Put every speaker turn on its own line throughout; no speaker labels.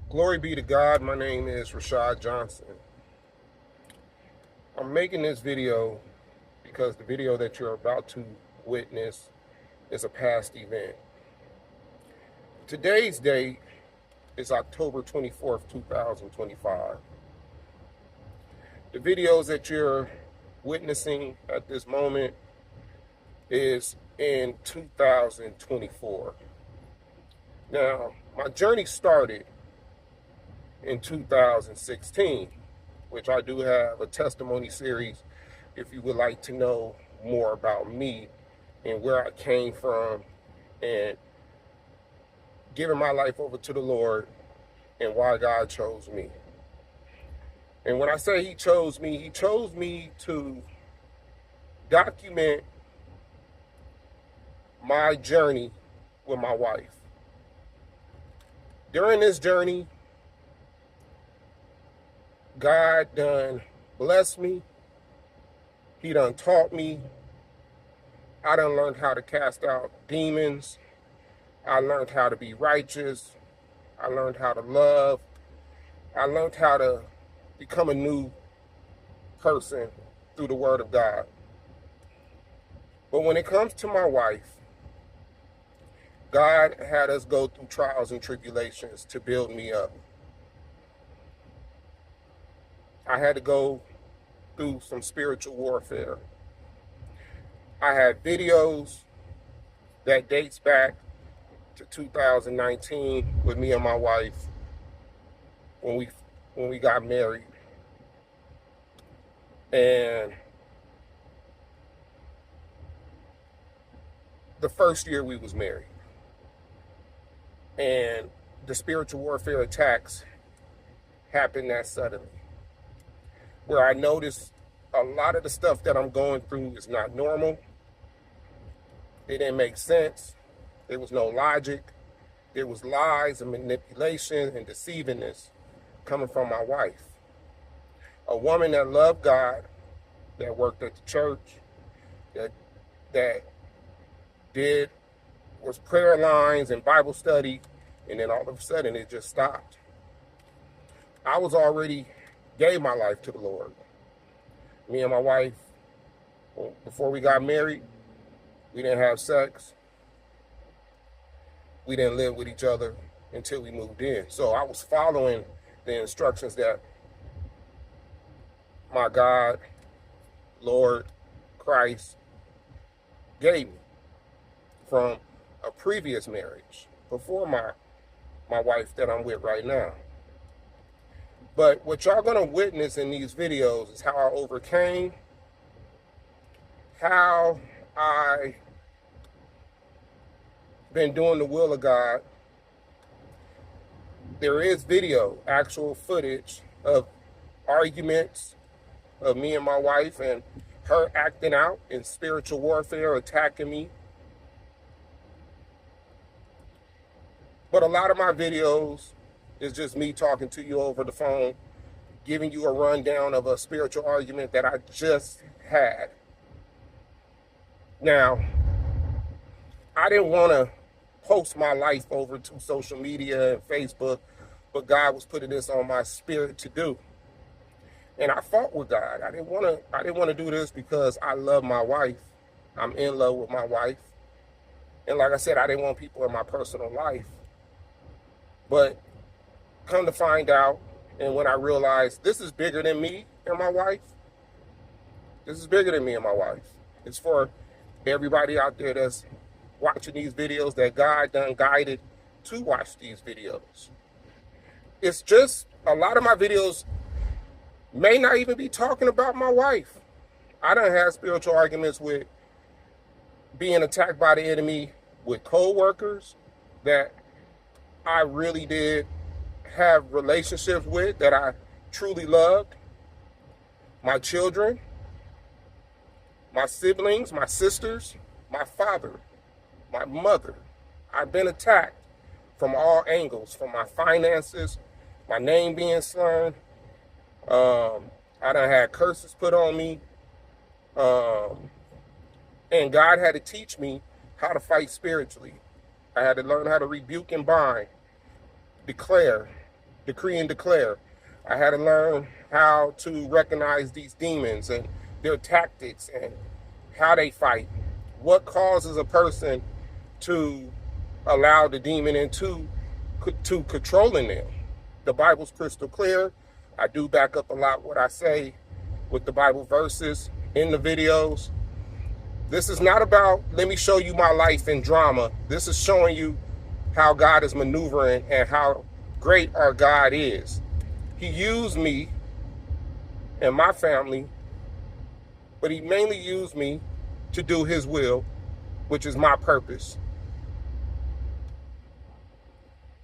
Glory be to God. My name is Rashad Johnson. I'm making this video because the video that you're about to witness is a past event. Today's date is October 24th, 2025. The videos that you're witnessing at this moment is in 2024. Now, my journey started in 2016, which I do have a testimony series if you would like to know more about me and where I came from and giving my life over to the Lord and why God chose me. And when I say He chose me to document my journey with my wife. During this journey, God done blessed me. He done taught me. I done learned how to cast out demons. I learned how to be righteous. I learned how to love. I learned how to become a new person through the Word of God. But when it comes to my wife, God had us go through trials and tribulations to build me up. I had to go through some spiritual warfare. I had videos that dates back to 2019 with me and my wife when we got married. And the first year we was married. And the spiritual warfare attacks happened that suddenly, where I noticed a lot of the stuff that I'm going through is not normal. It didn't make sense. There was no logic. There was lies and manipulation and deceivingness coming from my wife. A woman that loved God, that worked at the church, that was prayer lines and Bible study, and then all of a sudden it just stopped. I was already gave my life to the Lord. Me and my wife, before we got married, we didn't have sex. We didn't live with each other until we moved in. So I was following the instructions that my God, Lord, Christ gave me from a previous marriage before my wife that I'm with right now. But what y'all gonna witness in these videos is how I overcame, how I been doing the will of God. There is video, actual footage of arguments of me and my wife and her acting out in spiritual warfare, attacking me. But a lot of my videos is just me talking to you over the phone, giving you a rundown of a spiritual argument that I just had. Now, I didn't want to post my life over to social media and Facebook, but God was putting this on my spirit to do. And I fought with God. I didn't want to do this because I love my wife. I'm in love with my wife. And like I said, I didn't want people in my personal life. But come to find out, and when I realized this is bigger than me and my wife, this is bigger than me and my wife. It's for everybody out there that's watching these videos that God done guided to watch these videos. It's just a lot of my videos may not even be talking about my wife. I done had spiritual arguments with being attacked by the enemy with co-workers that I really did have relationships with, that I truly loved. My children, my siblings, my sisters, my father, my mother. I've been attacked from all angles, from my finances, my name being slurred. I done had curses put on me. And God had to teach me how to fight spiritually. I had to learn how to rebuke and bind, declare, decree and declare. I had to learn how to recognize these demons and their tactics and how they fight. What causes a person to allow the demon into controlling them? The Bible's crystal clear. I do back up a lot what I say with the Bible verses in the videos. This is not about, let me show you my life in drama. This is showing you how God is maneuvering and how great our God is. He used me and my family, but he mainly used me to do his will, which is my purpose.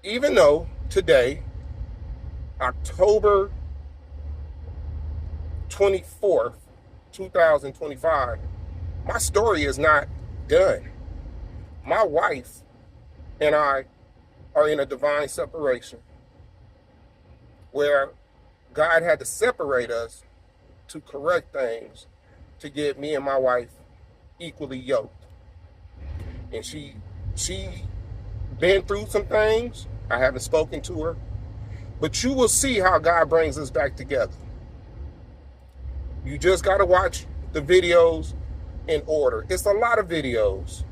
Even though today, October 24th, 2025, my story is not done. My wife and I are in a divine separation where God had to separate us to correct things to get me and my wife equally yoked. And she been through some things. I haven't spoken to her, but you will see how God brings us back together. You just got to watch the videos in order. It's a lot of videos.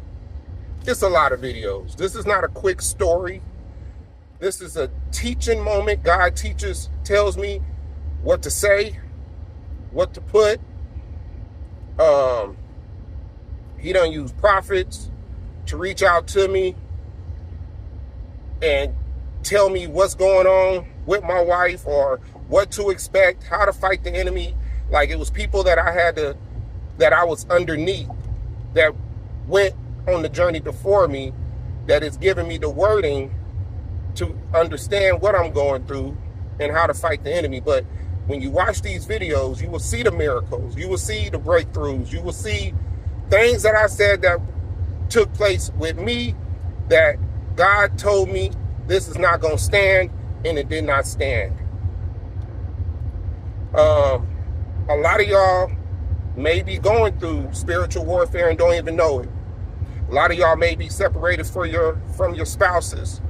It's a lot of videos. This is not a quick story. This is a teaching moment. God tells me what to say, what to put. He done use prophets to reach out to me and tell me what's going on with my wife or what to expect, how to fight the enemy. Like it was people that I was underneath that went on the journey before me that is giving me the wording to understand what I'm going through and how to fight the enemy. But when you watch these videos, you will see the miracles, you will see the breakthroughs, you will see things that I said that took place with me that God told me this is not going to stand, and it did not stand. A lot of y'all may be going through spiritual warfare and don't even know it. A lot of y'all may be separated from your spouses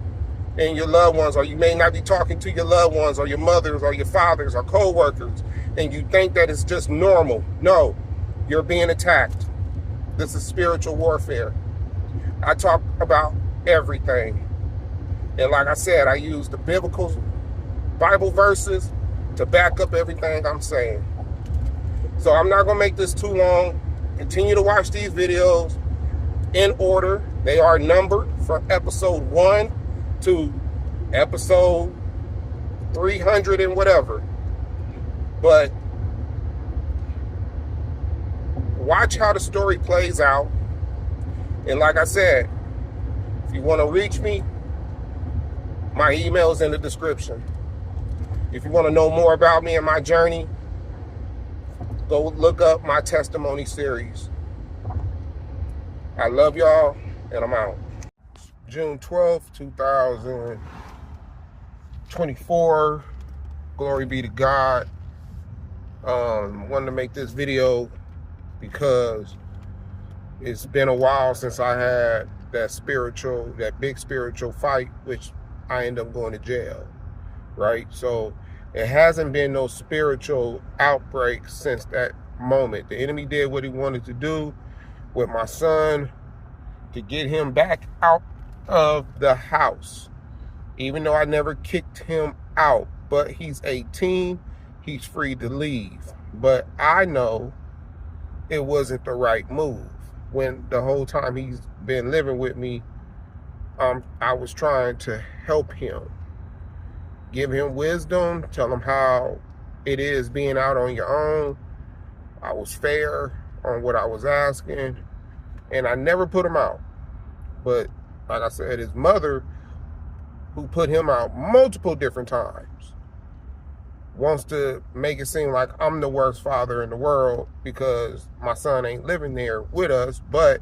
and your loved ones, or you may not be talking to your loved ones or your mothers or your fathers or co-workers, and you think that it's just normal. No, you're being attacked. This is spiritual warfare. I talk about everything. And like I said, I use the biblical Bible verses to back up everything I'm saying. So I'm not going to make this too long. Continue to watch these videos in order. They are numbered from episode 1 to episode 300 and whatever. But watch how the story plays out. And like I said, if you want to reach me, my email is in the description. If you want to know more about me and my journey, go look up my testimony series. I love y'all, and I'm out. June 12th, 2024. Glory be to God. Wanted to make this video because it's been a while since I had that big spiritual fight, which I ended up going to jail, right? So it hasn't been no spiritual outbreak since that moment. The enemy did what he wanted to do with my son to get him back out of the house, even though I never kicked him out. But he's 18, he's free to leave. But I know it wasn't the right move. When the whole time he's been living with me, I was trying to help him, give him wisdom, tell him how it is being out on your own. I was fair on what I was asking, and I never put him out. But like I said, his mother, who put him out multiple different times, wants to make it seem like I'm the worst father in the world because my son ain't living there with us. But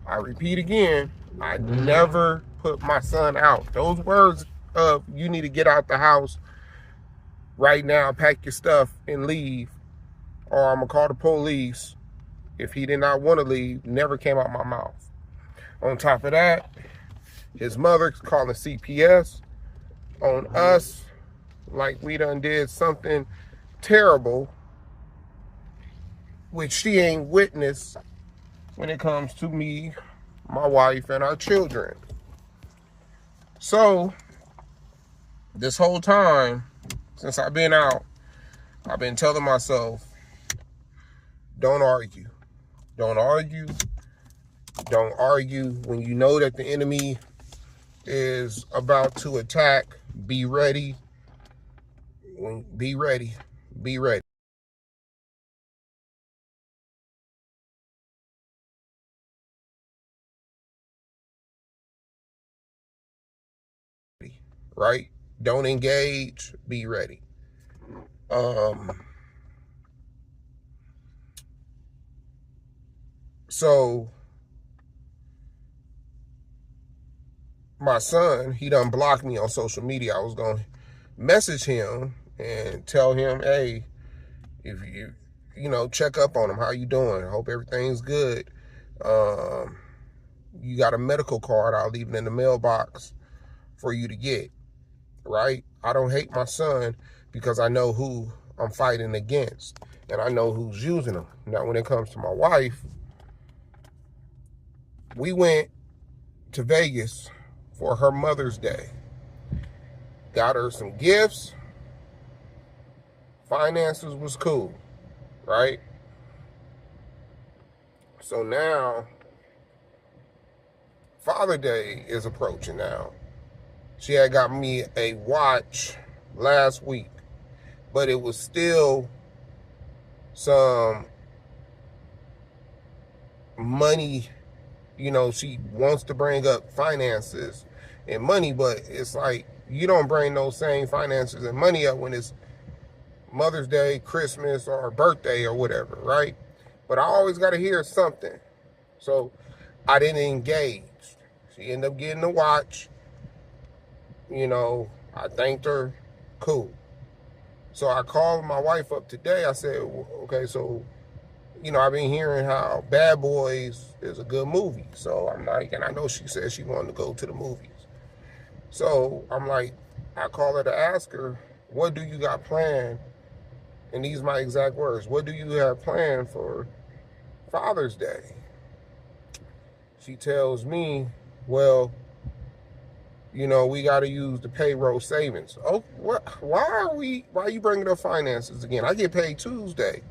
I repeat again, I never put my son out. Those words of you need to get out the house right now, pack your stuff and leave, or I'm gonna call the police if he did not want to leave, never came out my mouth. On top of that, his mother's calling CPS on us like we done did something terrible, which she ain't witnessed when it comes to me, my wife, and our children. So, this whole time, since I've been out, I've been telling myself, don't argue. Don't argue. Don't argue. When you know that the enemy is about to attack, be ready. Be ready. Be ready. Right? Don't engage. Be ready. So my son, he done blocked me on social media. I was going to message him and tell him, hey, if you check up on him. How you doing? I hope everything's good. You got a medical card, I'll leave it in the mailbox for you to get, right? I don't hate my son because I know who I'm fighting against and I know who's using them. Now, when it comes to my wife, we went to Vegas for her Mother's Day. Got her some gifts. Finances was cool, right? So now, Father's Day is approaching now. She had got me a watch last week, but it was still some money. She wants to bring up finances and money, but it's like you don't bring those same finances and money up when it's Mother's Day, Christmas, or birthday or whatever, right? But I always got to hear something. So I didn't engage. She ended up getting the watch. I thanked her. Cool. So I called my wife up today. I said, okay, so, I've been hearing how Bad Boys is a good movie. So I'm like, and I know she said she wanted to go to the movies. So I'm like, I call her to ask her, what do you got planned? And these are my exact words. What do you have planned for Father's Day? She tells me, well, we got to use the payroll savings. Oh, what? Why are you bringing up finances again? I get paid Tuesday.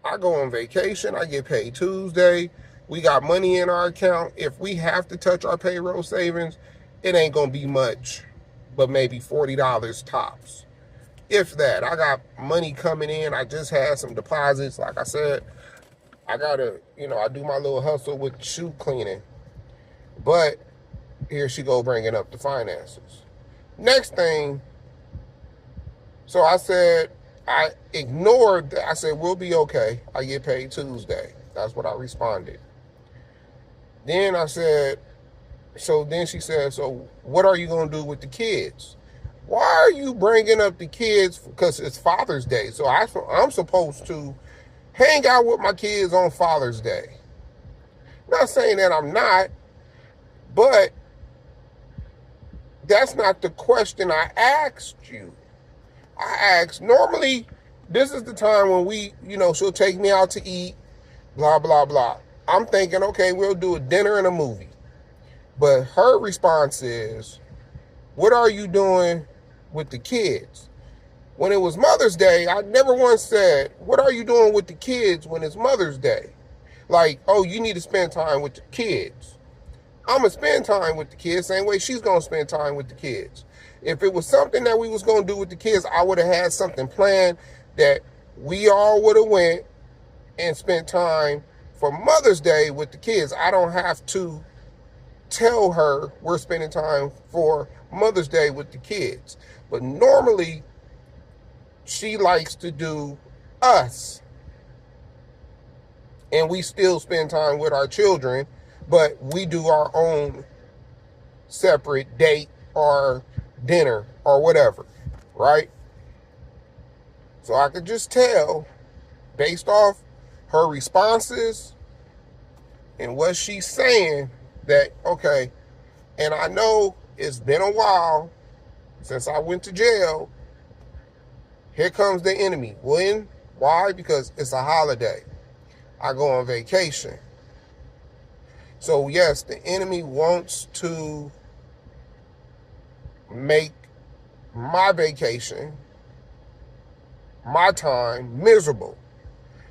I go on vacation. I get paid Tuesday. We got money in our account. If we have to touch our payroll savings, it ain't going to be much, but maybe $40 tops. If that. I got money coming in. I just had some deposits. Like I said, I got to, I do my little hustle with shoe cleaning. But here she go bringing up the finances. Next thing, so I said, I ignored that. I said, we'll be okay. I get paid Tuesday. That's what I responded. Then I said, then she said, so what are you going to do with the kids? Why are you bringing up the kids? Because it's Father's Day. So I'm supposed to hang out with my kids on Father's Day. Not saying that I'm not, but that's not the question I asked you. I asked, normally, this is the time when she'll take me out to eat, blah, blah, blah. I'm thinking, okay, we'll do a dinner and a movie. But her response is, what are you doing with the kids? When it was Mother's Day, I never once said, what are you doing with the kids when it's Mother's Day? Like, oh, you need to spend time with the kids. I'm going to spend time with the kids, same way she's going to spend time with the kids. If it was something that we was going to do with the kids, I would have had something planned that we all would have went and spent time for Mother's Day with the kids. I don't have to tell her we're spending time for Mother's Day with the kids. But normally, she likes to do us. And we still spend time with our children, but we do our own separate date or dinner or whatever, right? So I could just tell, based off her responses and what she's saying, that, okay, and I know it's been a while since I went to jail, here comes the enemy. When? Why? Because it's a holiday. I go on vacation. So yes, the enemy wants to make my vacation, my time, miserable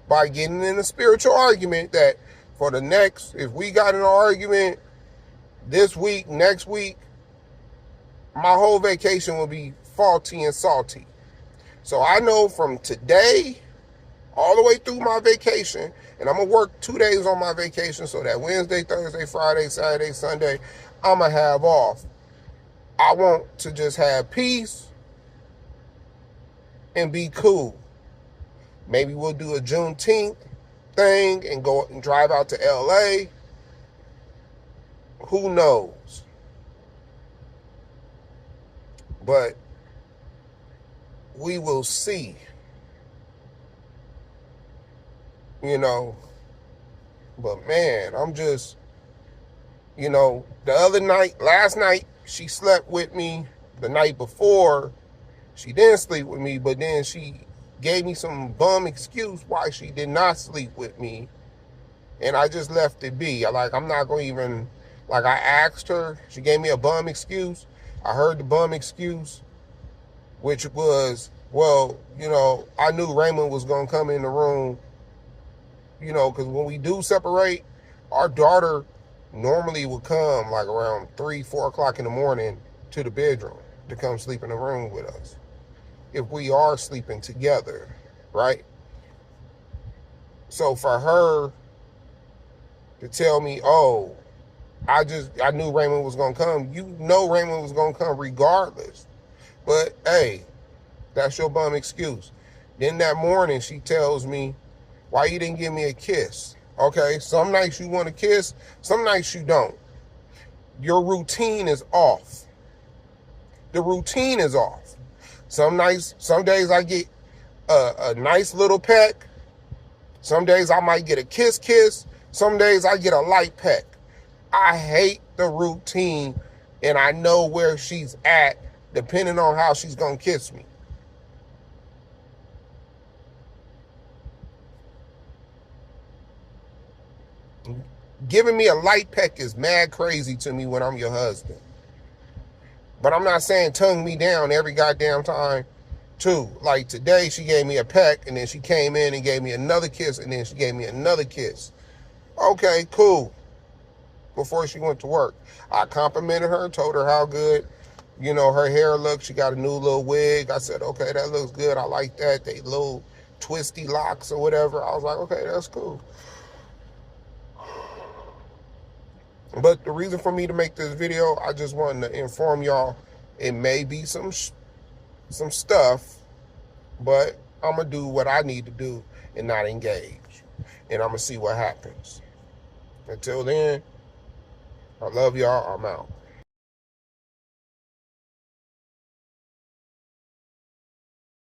by getting in a spiritual argument that for the next, if we got in an argument this week, next week, my whole vacation will be faulty and salty. So I know from today all the way through my vacation, and I'm going to work 2 days on my vacation so that Wednesday, Thursday, Friday, Saturday, Sunday, I'm going to have off. I want to just have peace and be cool. Maybe we'll do a Juneteenth thing and go and drive out to LA. Who knows? But we will see. You know, but man, I'm just, you know, last night, she slept with me. The night before, she didn't sleep with me, but then she gave me some bum excuse why she did not sleep with me. And I just left it be. I'm not going to even, I asked her, she gave me a bum excuse. I heard the bum excuse, which was, well, you know, I knew Raymond was going to come in the room, you know, because when we do separate, our daughter normally would come like around 3, 4 o'clock in the morning to the bedroom to come sleep in the room with us. If we are sleeping together, right? So for her to tell me, oh, I knew Raymond was going to come. You know Raymond was going to come regardless. But, hey, that's your bum excuse. Then that morning, she tells me, why you didn't give me a kiss? Okay, some nights you want a kiss, some nights you don't. Your routine is off. The routine is off. Some days I get a nice little peck. Some days I might get a kiss. Some days I get a light peck. I hate the routine, and I know where she's at depending on how she's going to kiss me. Giving me a light peck is mad crazy to me when I'm your husband. But I'm not saying tongue me down every goddamn time, too. Like today, she gave me a peck, and then she came in and gave me another kiss, and then she gave me another kiss. Okay, cool. Before she went to work, I complimented her, told her how good, you know, her hair looked. She got a new little wig. I said, okay, that looks good. I like that. They little twisty locks or whatever. I was like, okay, that's cool. But the reason for me to make this video, I just wanted to inform y'all, it may be some stuff, but I'm going to do what I need to do and not engage. And I'm going to see what happens. Until then, I love y'all. I'm out.